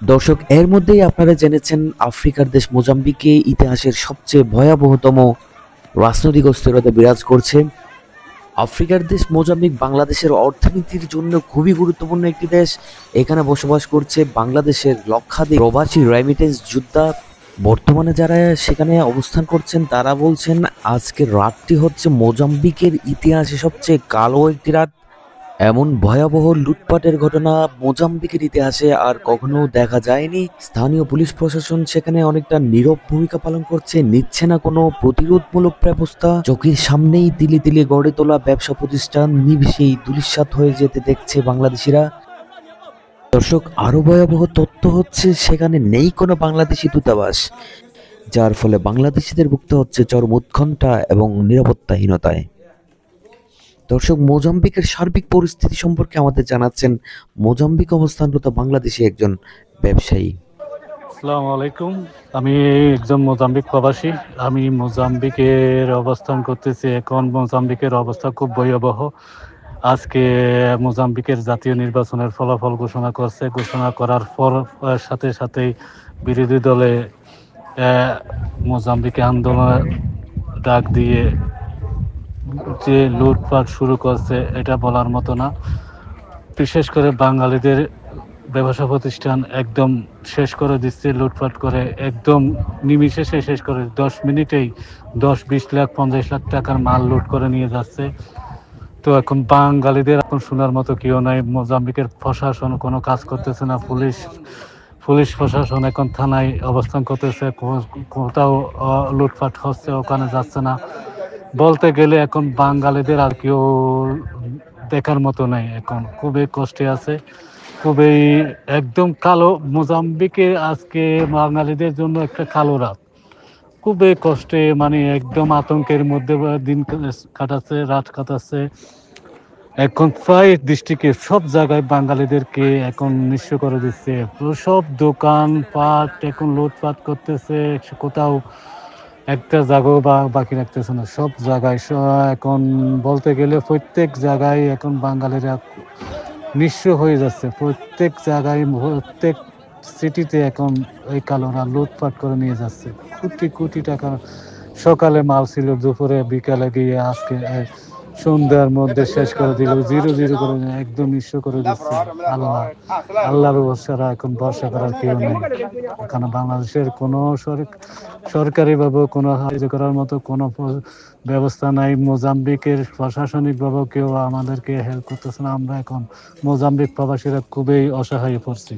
দর্শক, এর মধ্যেই আপনারা জেনেছেন আফ্রিকার দেশ মোজাম্বিকে ইতিহাসের সবচেয়ে ভয়াবহতম রাজনৈতিক অস্থিরতা বিরাজ করছে। আফ্রিকার দেশ মোজাম্বিক বাংলাদেশের অর্থনীতির জন্য খুবই গুরুত্বপূর্ণ একটি দেশ। এখানে বসবাস করছে বাংলাদেশের লক্ষাধিক প্রবাসী রেমিটেন্স যোদ্ধা। বর্তমানে যারা সেখানে অবস্থান করছেন তারা বলছেন আজকের রাতটি হচ্ছে মোজাম্বিকের ইতিহাসে সবচেয়ে কালো একটি রাত। এমন ভয়াবহ লুটপাটের ঘটনা মোজাম্বিকের ইতিহাসে আর কখনো দেখা যায়নি। স্থানীয় পুলিশ প্রশাসন সেখানে অনেকটা নীরব ভূমিকা পালন করছে, নিচ্ছে না কোনো প্রতিরোধমূলক ব্যবস্থা। চোখের সামনেই তিলে তিলে গড়ে তোলা ব্যবসা প্রতিষ্ঠান নিমিষেই ধূলিসাৎ হয়ে যেতে দেখছে বাংলাদেশিরা। দর্শক, আরো ভয়াবহ তথ্য হচ্ছে সেখানে নেই কোনো বাংলাদেশি দূতাবাস, যার ফলে বাংলাদেশিদের ভুগতে হচ্ছে চরম উৎকণ্ঠা এবং নিরাপত্তাহীনতায়। দর্শক, মোজাম্বিকের সার্বিক পরিস্থিতি সম্পর্কে আমাদের জানাচ্ছেন মোজাম্বিক অবস্থানরত বাংলাদেশি একজন ব্যবসায়ী। আসসালামু আলাইকুম। আমি একজন মোজাম্বিক প্রবাসী। আমি মোজাম্বিকের অবস্থান করতেছি। এখন মোজাম্বিকের অবস্থা খুব ভয়াবহ। আজকে মোজাম্বিকের জাতীয় নির্বাচনের ফলাফল ঘোষণা করছে। ঘোষণা করার পর সাথে সাথেই বিরোধী দলে মোজাম্বিকে আন্দোলন ডাক দিয়ে যে লুটপাট শুরু করছে এটা বলার মতো না। বিশেষ করে বাঙালিদের ব্যবসা প্রতিষ্ঠান একদম শেষ করে দিচ্ছে, লুটপাট করে একদম নিমিষে শেষ করে 10 মিনিটেই 10-20 লাখ 50 লাখ টাকার মাল লুট করে নিয়ে যাচ্ছে। তো এখন বাঙালিদের এখন শোনার মতো কেউ নাই। মোজাম্বিকের প্রশাসন কোনো কাজ করতেছে না। পুলিশ প্রশাসন এখন থানায় অবস্থান করতেছে, কোথাও লুটপাট হচ্ছে ওখানে যাচ্ছে না। বলতে গেলে এখন বাঙালিদের আর কেউ দেখার মতো নাই। এখন খুবই কষ্টে আছে, খুবই একদম কালো। মোজাম্বিকে আজকে বাঙালিদের জন্য একটা কালো রাত, খুবই কষ্টে, মানে একদম আতঙ্কের মধ্যে দিন কাটাচ্ছে, রাত কাটাচ্ছে। এখন প্রায় ডিস্ট্রিক্টে সব জায়গায় বাঙালিদেরকে এখন নিঃস্ব করে দিচ্ছে। সব দোকান পাট এখন লুটপাট করতেছে, কোথাও একটা জায়গাও বাকি রাখতেছে না। সব জায়গায় এখন বলতে গেলে প্রত্যেক জায়গায় এখন বাঙালিরা নিঃস্ব হয়ে যাচ্ছে। প্রত্যেক জায়গায় প্রত্যেক সিটিতে এখন এই কালোরা লুটপাট করে নিয়ে যাচ্ছে। কোটি কোটি টাকা সকালে মাল ছিল, দুপুরে বিকালে গিয়ে আজকে সন্ধ্যার মধ্যে শেষ করে দিল, জিরো জিরো করে একদম নিঃস্ব করে দিচ্ছে। আল্লাহর ভরসা, এখন ভরসা করার কেউ নেই। এখানে বাংলাদেশের কোনো সরকারিভাবে কোনো সাহায্য করার মতো কোনো ব্যবস্থা নাই। মোজাম্বিকের প্রশাসনিকভাবেও কেউ আমাদেরকে হেল্প করতেছে না। আমরা এখন মোজাম্বিক প্রবাসীরা খুবই অসহায় পড়ছি।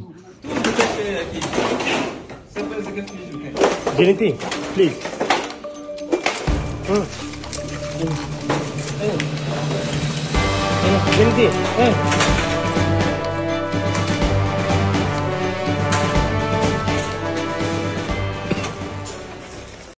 Please Gente,